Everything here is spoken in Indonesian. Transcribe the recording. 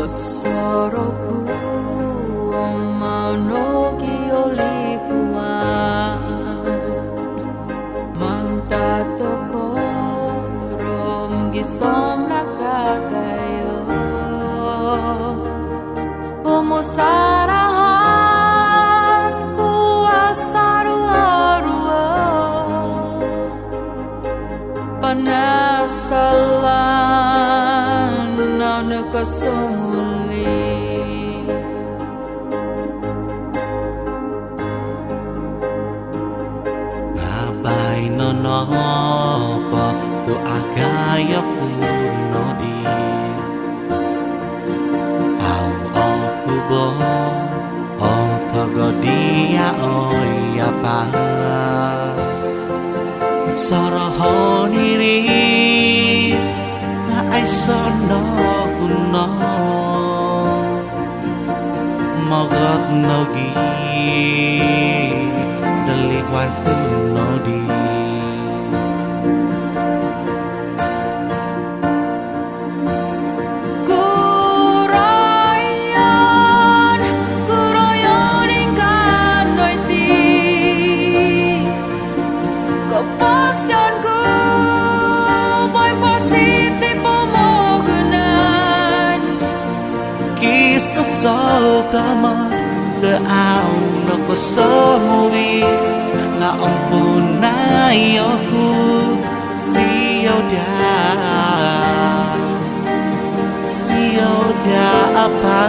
Soroku manoki olikuan manta toko rom gisom nakakayo pemusarahan kuasa rua-rua panasalan na kasumuli Babay nonopo tu agaya kuno di Au okubo o togo dia oya pa Sorohoniri na ay sono kuno Mogot nogi Delikwan kuno di Kuroyon ingkan noiti Kepasionku boy positif pemogunan Kisah sautama Deau no kosamuli Nga ompunay aku Siyoda apa